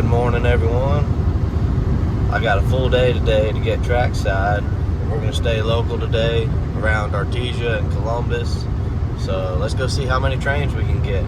Good morning, everyone. I got a full day today to get trackside. We're going to stay local today around Artesia and Columbus. So let's go see how many trains we can get.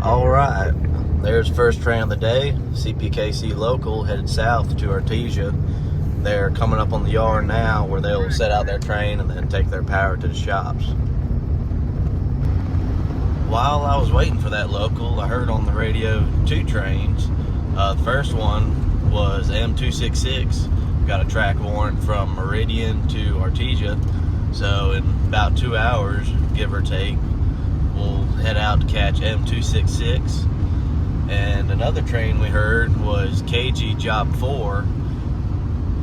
All right, there's first train of the day. CPKC local headed south to Artesia. They're coming up on the yard now where they'll set out their train and then take their power to the shops. While I was waiting for that local, I heard on the radio 2 trains. The first one was M266. Got a track warrant from Meridian to Artesia. So in about 2 hours, give or take, we'll head out to catch M266. And another train we heard was KG Job 4.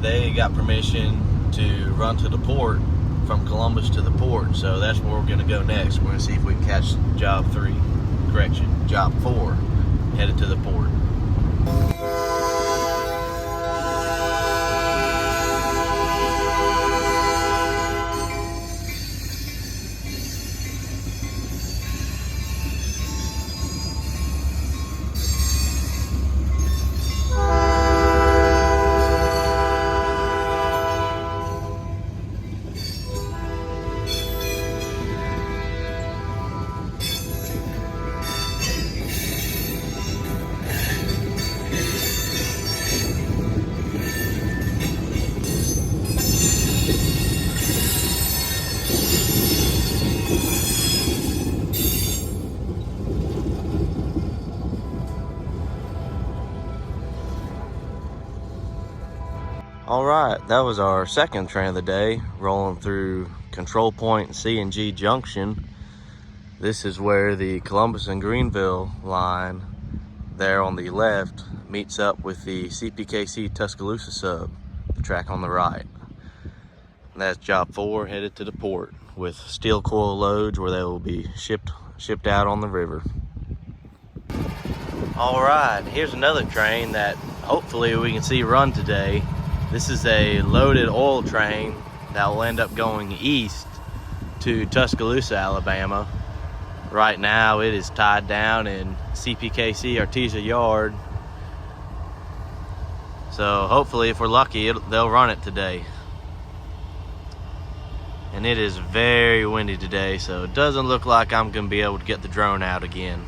They got permission to run to the port from Columbus to the port, so that's where we're going to go next. We're going to see if we can catch Job 4, headed to the port. All right, that was our second train of the day, rolling through Control Point C&G Junction. This is where the Columbus and Greenville line there on the left meets up with the CPKC Tuscaloosa sub, the track on the right. And that's Job 4 headed to the port with steel coil loads where they will be shipped out on the river. All right, here's another train that hopefully we can see run today. This is a loaded oil train that will end up going east to Tuscaloosa, Alabama. Right now it is tied down in CPKC Artesia Yard. So hopefully, if we're lucky, they'll run it today. And it is very windy today, so it doesn't look like I'm gonna be able to get the drone out again.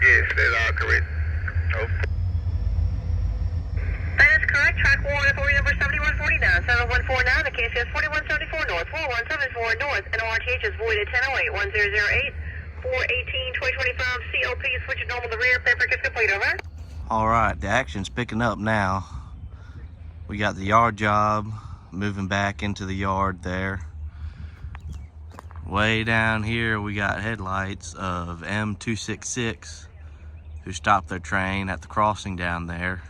Yes, that's all correct. Oh. That is correct. Track 1 for number 7149, 7149, the KCS 4174 North, 4174 North, and RTH is void at 1008, 1008, 418, 2025, COP, switch it normal to rear, paper is complete, over. All right, the action's picking up now. We got the yard job moving back into the yard there. Way down here, we got headlights of M266 who stopped their train at the crossing down there.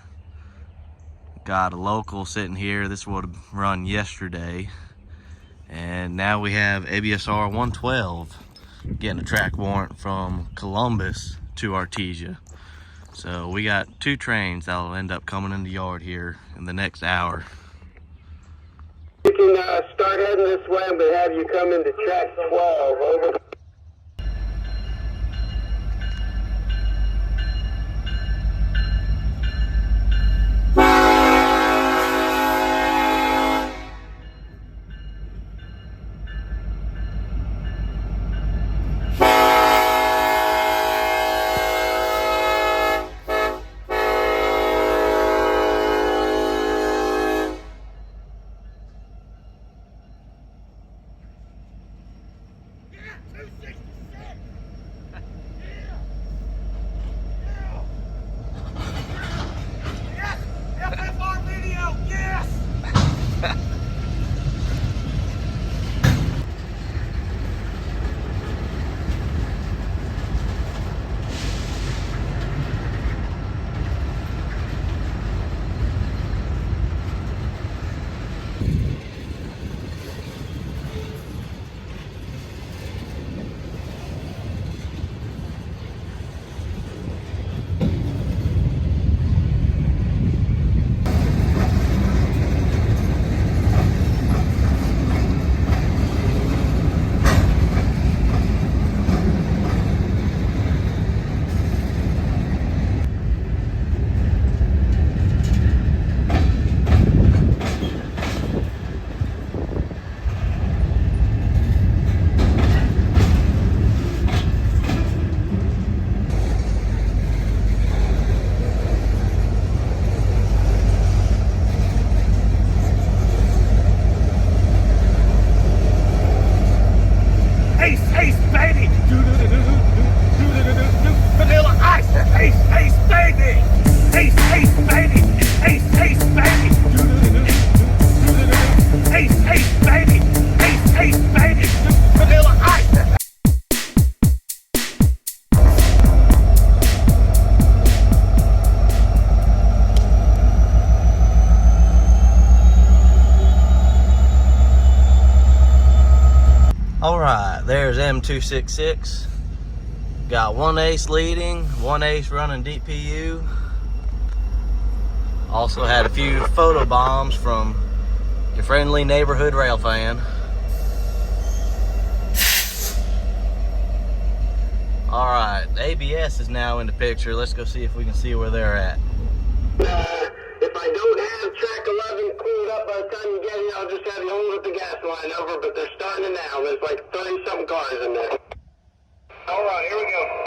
Got a local sitting here. This would have run yesterday. And now we have ABSR 112 getting a track warrant from Columbus to Artesia. So we got 2 trains that'll end up coming in the yard here in the next hour. You can start heading this way, but have you come into track 12. Over. Alright, there's M266. Got 1 ace leading, 1 ace running DPU. Also had a few photo bombs from your friendly neighborhood rail fan. Alright, ABS is now in the picture. Let's go see if we can see where they're at. If I don't have track 11 cleared up by the time you get here, I'll just have you hold up the gas line over, but they're starting it now. There's like 30-something cars in there. All right, here we go.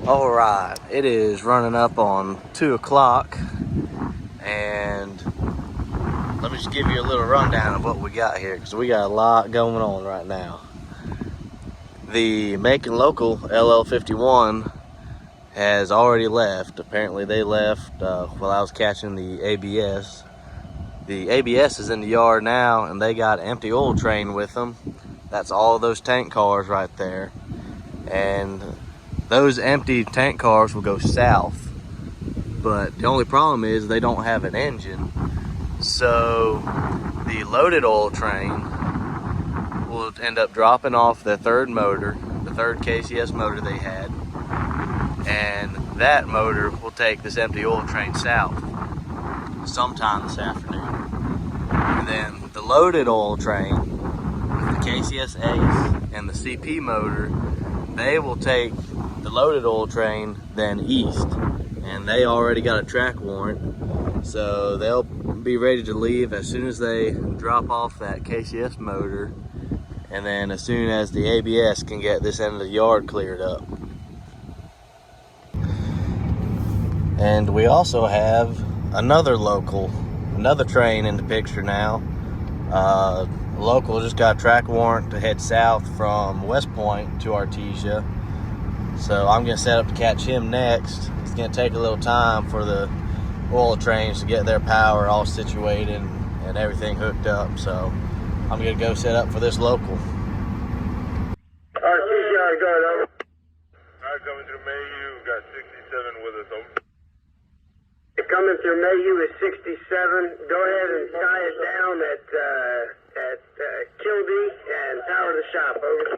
All right, it is running up on 2 o'clock, and let me me just give you a little rundown of what we got here, because we got a lot going on right now. The Macon Local LL51 has already left. Apparently they left while I was catching the ABS. The ABS is in the yard now, and they got an empty oil train with them. That's all those tank cars right there. And those empty tank cars will go south. But the only problem is they don't have an engine. So the loaded oil train will end up dropping off the third motor, the third KCS motor they had. And that motor will take this empty oil train south sometime this afternoon. And then the loaded oil train with the KCS Ace and the CP motor, they will take the loaded oil train then east. And they already got a track warrant, so they'll be ready to leave as soon as they drop off that KCS motor, and then as soon as the ABS can get this end of the yard cleared up. And we also have another train in the picture now. Local just got a track warrant to head south from West Point to Artesia. So I'm gonna set up to catch him next. It's gonna take a little time for the oil trains to get their power all situated and everything hooked up. So I'm gonna go set up for this local. Artesia, go ahead, over. Alright, coming through Mayhew, got 67 with us, over. Coming through Mayhew is 67. Go ahead and tie it down at Kildee and power the shop, over.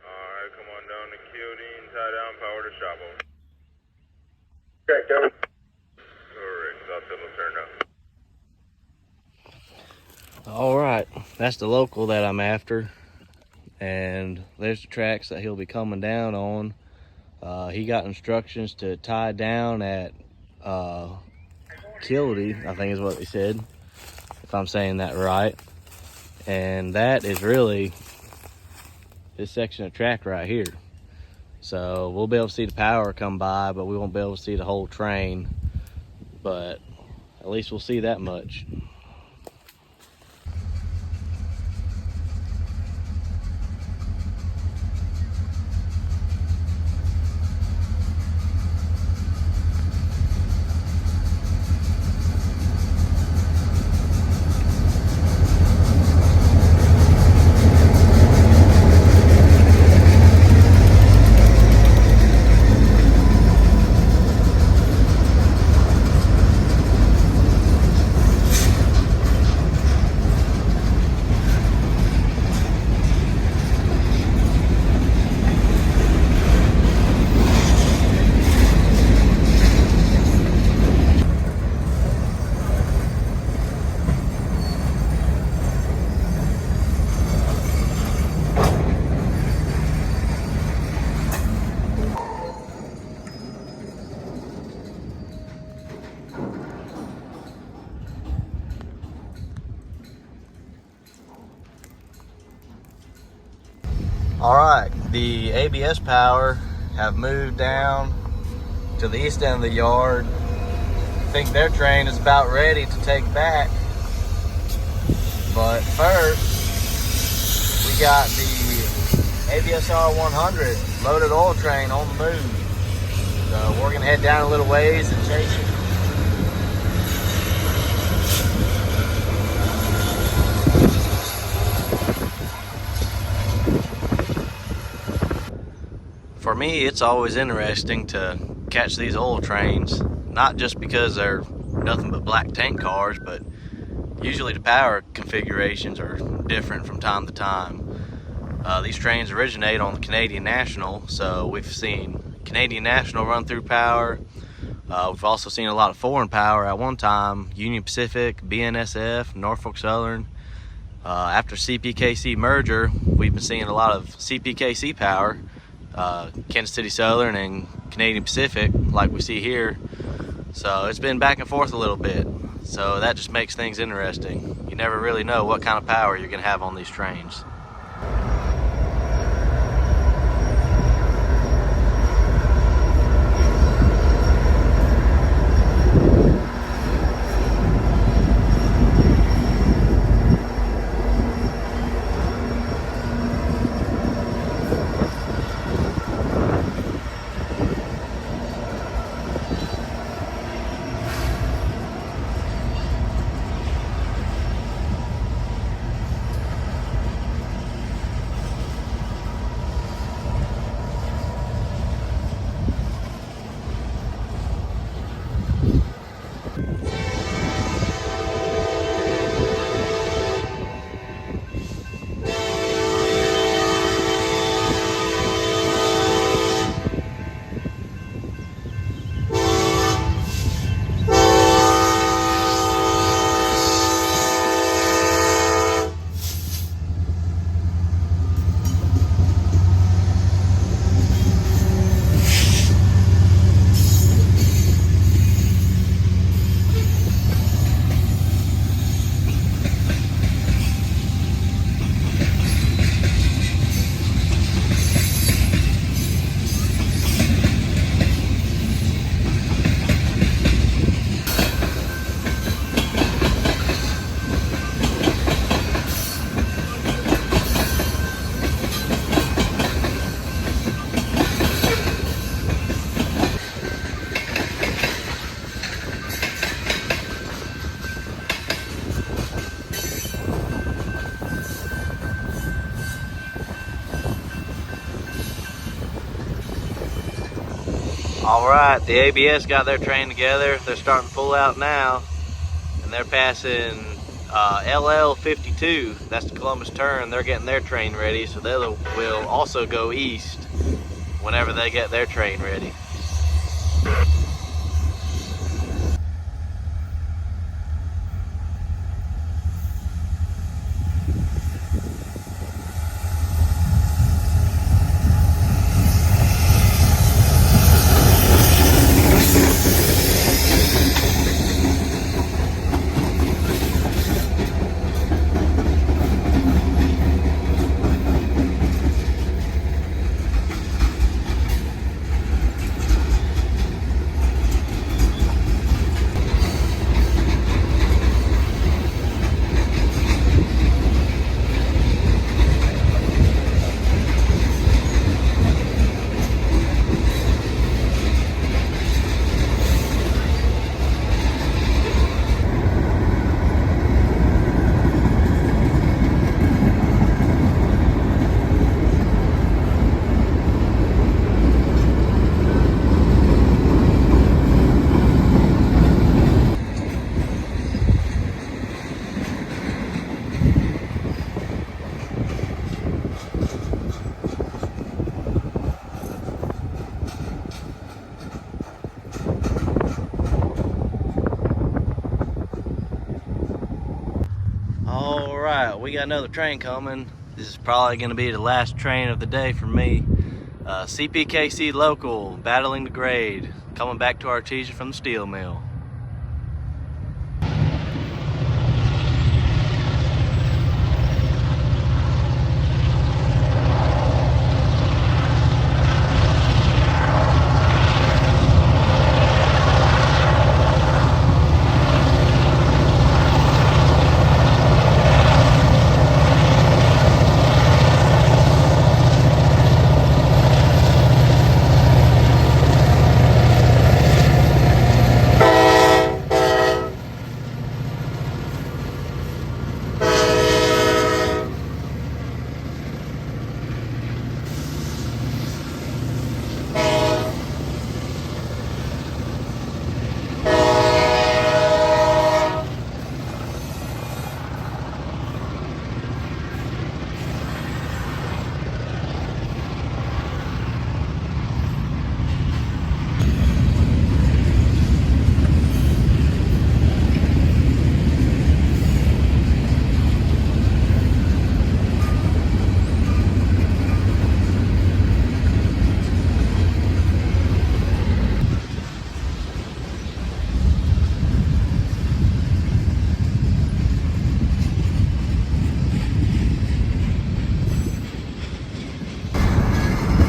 Alright, come on down to Kildee and tie down, power the shop, over. Correct, over. Correct, South Signal turned up. All right, that's the local that I'm after, and there's the tracks that he'll be coming down on. He got instructions to tie down at Kildee, I think is what they said, if I'm saying that right. And that is really this section of track right here. So we'll be able to see the power come by, but we won't be able to see the whole train. But at least we'll see that much. All right, the ABS power have moved down to the east end of the yard. I think their train is about ready to take back. But first, we got the ABSR 100 loaded oil train on the move. So we're gonna head down a little ways and chase it. For me, it's always interesting to catch these oil trains, not just because they're nothing but black tank cars, but usually the power configurations are different from time to time. These trains originate on the Canadian National, so we've seen Canadian National run through power. We've also seen a lot of foreign power at one time, Union Pacific, BNSF, Norfolk Southern. After CPKC merger, we've been seeing a lot of CPKC power. Kansas City Southern and Canadian Pacific, like we see here. So it's been back and forth a little bit. So that just makes things interesting. You never really know what kind of power you're gonna have on these trains. All right, the ABS got their train together. They're starting to pull out now, and they're passing LL 52. That's the Columbus turn. They're getting their train ready, so they will also go east whenever they get their train ready. All right, we got another train coming. This is probably going to be the last train of the day for me. CPKC local, battling the grade, coming back to Artesia from the steel mill.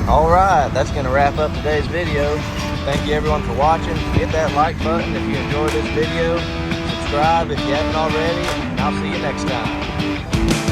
Alright, that's going to wrap up today's video. Thank you everyone for watching. Hit that like button if you enjoyed this video. Subscribe if you haven't already, and I'll see you next time.